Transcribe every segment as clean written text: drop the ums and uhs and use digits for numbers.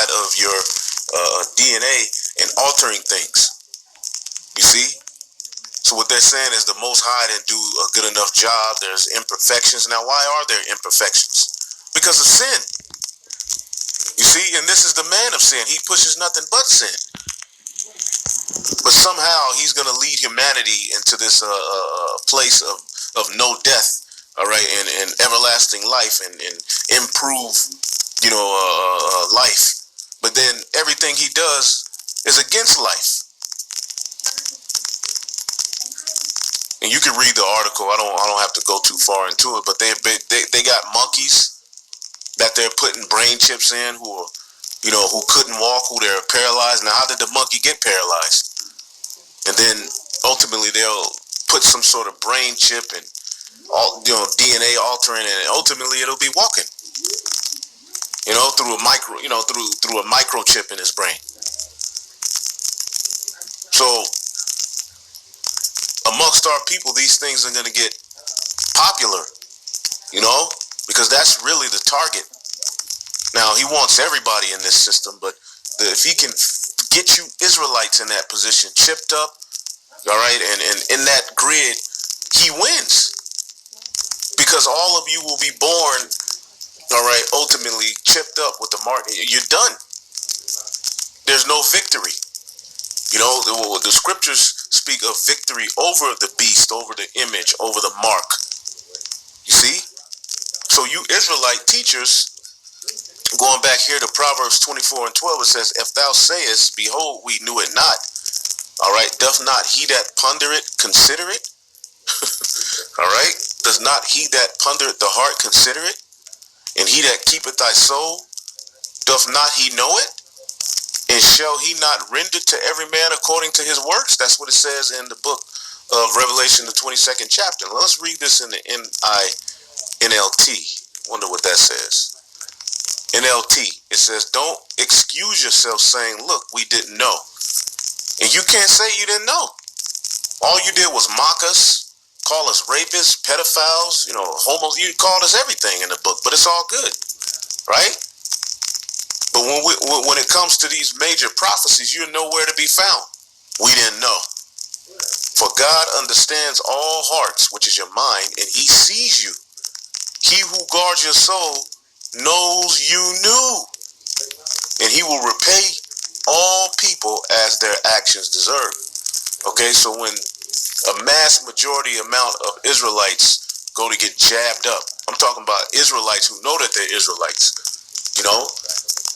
inside of your DNA and altering things. You see? So what they're saying is the Most High didn't do a good enough job. There's imperfections. Now, why are there imperfections? Because of sin. You see? And this is the man of sin. He pushes nothing but sin. But somehow he's going to lead humanity into this place of no death, all right, and everlasting life and improve, life. But then everything he does is against life. And you can read the article. I don't have to go too far into it, but they got monkeys that they're putting brain chips in who couldn't walk, who they're paralyzed. Now, how did the monkey get paralyzed? And then ultimately they'll put some sort of brain chip and DNA altering, and ultimately it'll be walking. Through a microchip in his brain. So amongst our people, these things are going to get popular, because that's really the target. Now, he wants everybody in this system, but if he can get you Israelites in that position, chipped up, all right, and in that grid, he wins. Because all of you will be born, all right, ultimately chipped up with the mark. You're done. There's no victory. The scriptures speak of victory over the beast, over the image, over the mark. You see? So you Israelite teachers, going back here to Proverbs 24 and 12, it says, if thou sayest, behold, we knew it not, all right, doth not he that ponder it consider it? All right? Does not he that pondereth the heart consider it? And he that keepeth thy soul, doth not he know it? And shall he not render to every man according to his works? That's what it says in the book of Revelation, the 22nd chapter. Let's read this in the NLT. Wonder what that says. NLT. It says, don't excuse yourself saying, look, we didn't know. And you can't say you didn't know. All you did was mock us, call us rapists, pedophiles, homos. You called us everything in the book, but it's all good, right? But when it comes to these major prophecies, you're nowhere to be found. We didn't know. For God understands all hearts, which is your mind, and he sees you. He who guards your soul knows you knew, and he will repay all people as their actions deserve. Okay, so when a mass majority amount of Israelites go to get jabbed up, I'm talking about Israelites who know that they're Israelites,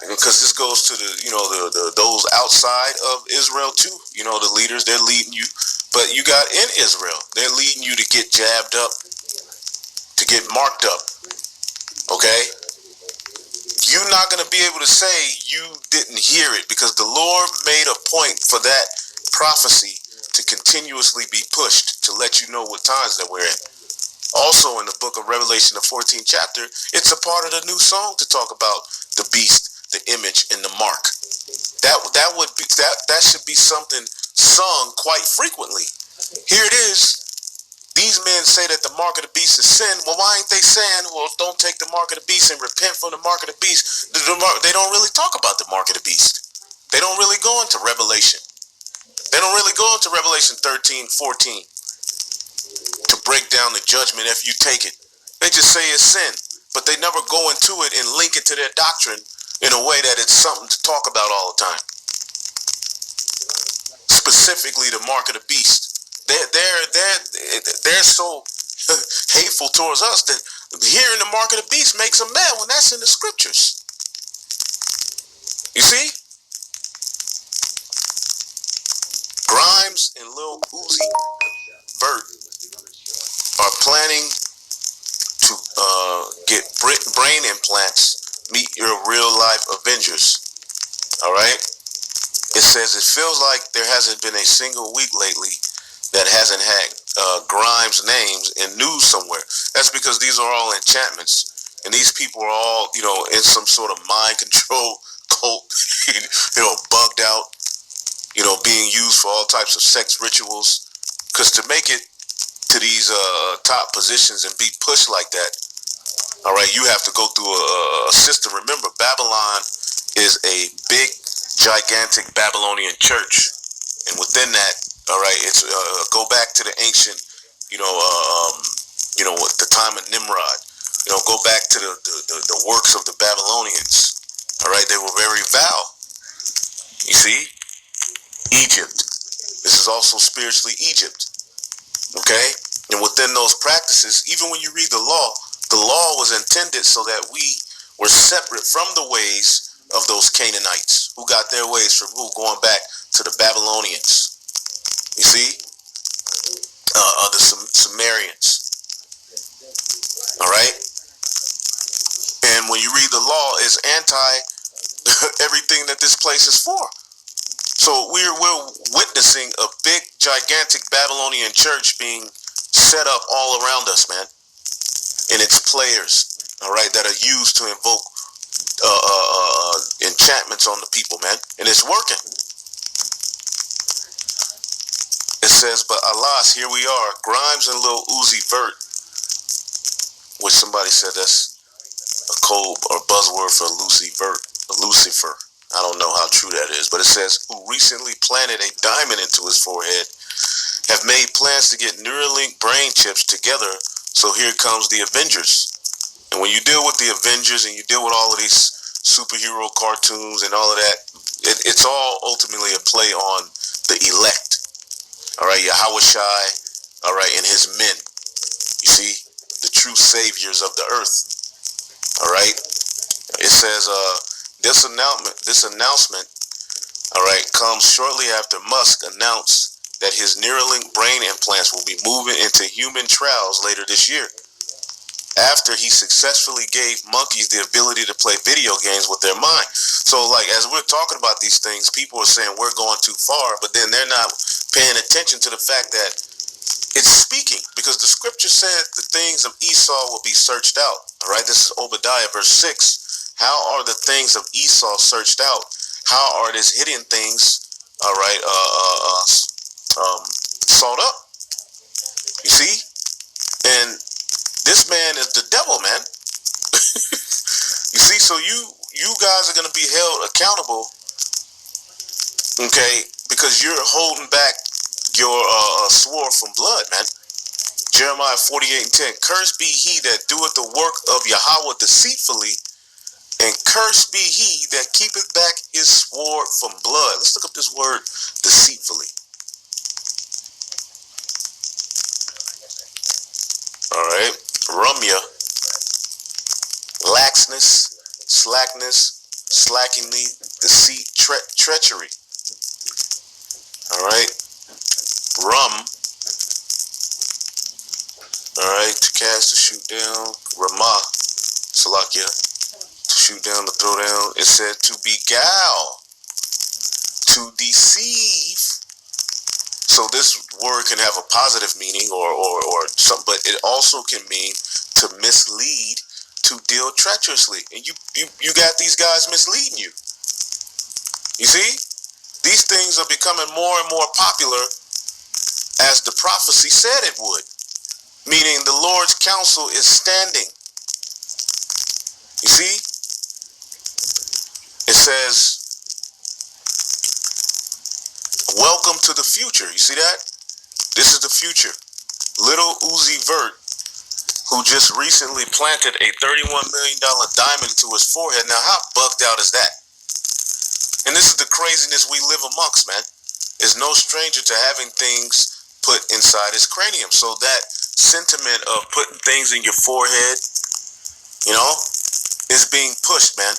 because this goes to those outside of Israel too. The leaders, they're leading you, but you got in Israel, they're leading you to get jabbed up, to get marked up. Okay, you're not going to be able to say you didn't hear it, because the Lord made a point for that prophecy to continuously be pushed to let you know what times that we're in. Also in the book of Revelation, the 14th chapter, it's a part of the new song to talk about the beast, the image, and the mark. That should be something sung quite frequently. Here it is. These men say that the mark of the beast is sin. Well, why ain't they saying, well, don't take the mark of the beast and repent from the mark of the beast? They don't really talk about the mark of the beast. They don't really go into Revelation. They don't really go into Revelation 13, 14 to break down the judgment if you take it. They just say it's sin, but they never go into it and link it to their doctrine in a way that it's something to talk about all the time. Specifically, the mark of the beast. They're so hateful towards us that hearing the mark of the beast makes them mad when that's in the scriptures. You see? Grimes and Lil Uzi Vert are planning to get brain implants, meet your real life Avengers. All right? It says it feels like there hasn't been a single week lately that hasn't had Grimes' names in news somewhere. That's because these are all enchantments, and these people are all, in some sort of mind control cult, bugged out, being used for all types of sex rituals. Because to make it to these top positions and be pushed like that, all right, you have to go through a system. Remember, Babylon is a big, gigantic Babylonian church, and within that, all right, it's go back to the ancient, what the time of Nimrod. Go back to the works of the Babylonians. All right, they were very vile. You see, Egypt. This is also spiritually Egypt. Okay, and within those practices, even when you read the law was intended so that we were separate from the ways of those Canaanites who got their ways from who, going back to the Babylonians. You see, the Sumerians. All right, and when you read the law, it's anti everything that this place is for. So we're witnessing a big, gigantic Babylonian church being set up all around us, man. And its players, all right, that are used to invoke enchantments on the people, man. And it's working. It says, but alas, here we are, Grimes and Lil Uzi Vert, which somebody said that's a code or buzzword for Lucifer. I don't know how true that is, but it says, who recently planted a diamond into his forehead, have made plans to get Neuralink brain chips together. So here comes the Avengers. And when you deal with the Avengers and you deal with all of these superhero cartoons and all of that, it's all ultimately a play on the elect. All right, Yahweh Shai, all right, and his men. You see, the true saviors of the earth. All right. It says, this announcement, all right, comes shortly after Musk announced that his Neuralink brain implants will be moving into human trials later this year, after he successfully gave monkeys the ability to play video games with their mind. So, like, as we're talking about these things, people are saying we're going too far, but then they're not paying attention to the fact that it's speaking, because the scripture said the things of Esau will be searched out. All right, this is Obadiah verse 6. How are the things of Esau searched out? How are these hidden things, all right, sought up? You see? And this man is the devil, man. You see, so you guys are going to be held accountable, okay, because you're holding back your sword from blood, man. Jeremiah 48:10. Cursed be he that doeth the work of Yahweh deceitfully, and cursed be he that keepeth back his sword from blood. Let's look up this word, deceitfully. All right. Rumya, laxness, slackness, slackingly, deceit, treachery. All right. Rum. All right. To cast, to shoot down. Ramah, Salakia, to shoot down, to throw down. It said to beguile, to deceive. So this word can have a positive meaning or something, but it also can mean to mislead, to deal treacherously. And you got these guys misleading you. You see? These things are becoming more and more popular as the prophecy said it would. Meaning the Lord's counsel is standing. You see? It says, welcome to the future. You see that? This is the future. Little Uzi Vert, who just recently planted a $31 million diamond to his forehead. Now, how bugged out is that? And this is the craziness we live amongst, man. Is no stranger to having things put inside his cranium. So that sentiment of putting things in your forehead, is being pushed, man.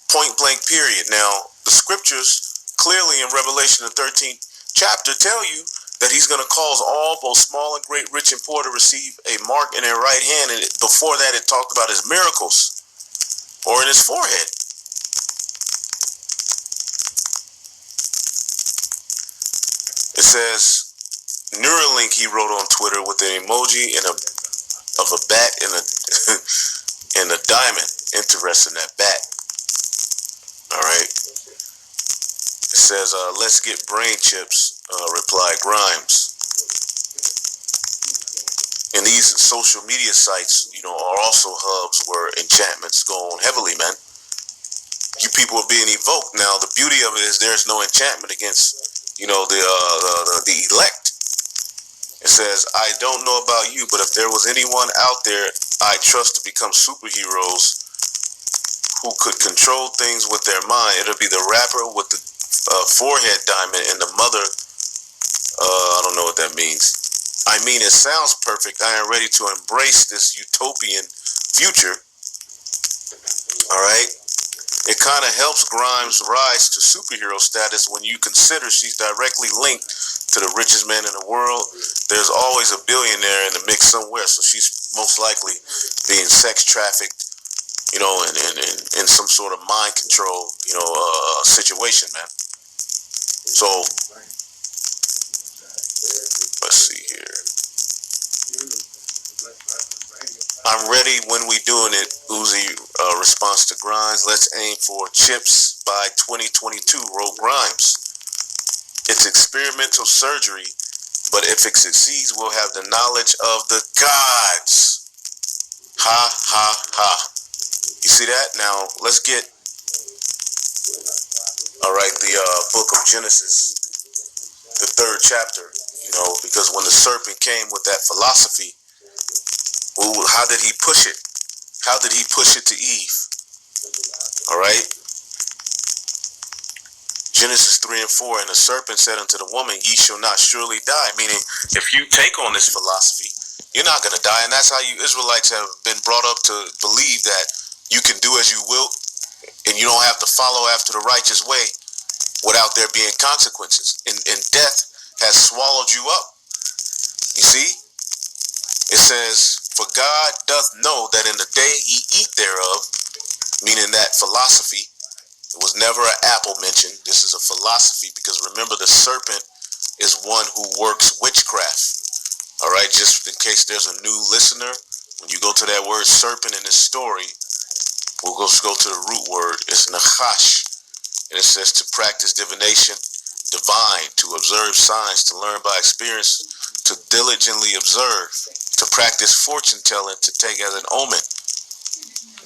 Point blank, period. Now, the scriptures clearly in Revelation, the 13th chapter, tell you that he's going to cause all, both small and great, rich and poor, to receive a mark in their right hand. And before that, it talked about his miracles or in his forehead. It says, Neuralink, he wrote on Twitter with an emoji of a bat and and a diamond. Interesting, that bat. All right. It says, let's get brain chips, replied Grimes. And these social media sites, are also hubs where enchantments go on heavily, man. you people are being evoked. Now, the beauty of it is there's no enchantment against, the elect. It says, I don't know about you, but if there was anyone out there I trust to become superheroes who could control things with their mind, it'll be the rapper with the forehead diamond and the mother. I don't know what that means. I mean, it sounds perfect. I am ready to embrace this utopian future. All right. It kind of helps Grimes rise to superhero status when you consider she's directly linked to the richest man in the world. There's always a billionaire in the mix somewhere, so she's most likely being sex trafficked, in some sort of mind control, situation, man. So let's see here. I'm ready when we doing it. Uzi response to Grimes. Let's aim for chips by 2022. Wrote Grimes. It's experimental surgery, but if it succeeds, we'll have the knowledge of the gods. Ha ha ha. You see that? Now let's get the book of Genesis, the 3rd chapter. Because when the serpent came with that philosophy, how did he push it? How did he push it to Eve? All right. Genesis 3 and 4, and the serpent said unto the woman, ye shall not surely die. Meaning, if you take on this philosophy, you're not going to die. And that's how you Israelites have been brought up to believe that you can do as you will, and you don't have to follow after the righteous way without there being consequences. And death has swallowed you up. You see? It says, for God doth know that in the day ye eat thereof, meaning that philosophy, it was never an apple mentioned. This is a philosophy, because remember, the serpent is one who works witchcraft. All right, just in case there's a new listener, when you go to that word serpent in this story, we'll go to the root word. It's nachash, and it says to practice divination, divine, to observe signs, to learn by experience, to diligently observe, to practice fortune telling, to take as an omen.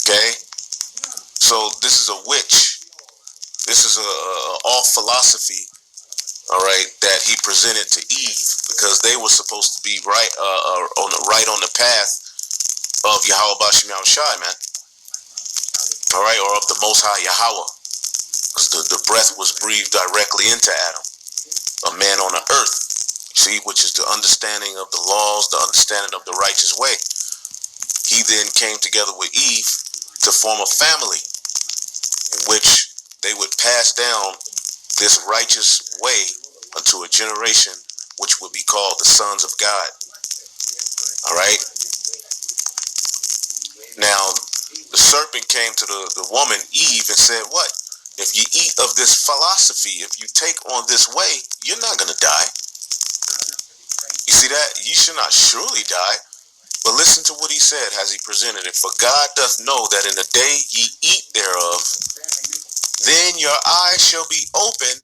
Okay, so this is a witch. This is a off philosophy, all right, that he presented to Eve, because they were supposed to be on the path of Yahweh Bashim Yahushai, man. All right, or of the Most High Yahweh, because the breath was breathed directly into Adam, a man on the earth. See, which is the understanding of the laws, the understanding of the righteous way. He then came together with Eve to form a family in which they would pass down this righteous way unto a generation which would be called the sons of God. All right. Now, the serpent came to the woman, Eve, and said, what? If you eat of this philosophy, if you take on this way, you're not going to die. You see that? You should not surely die. But listen to what he said as he presented it. For God doth know that in the day ye eat thereof, then your eyes shall be open,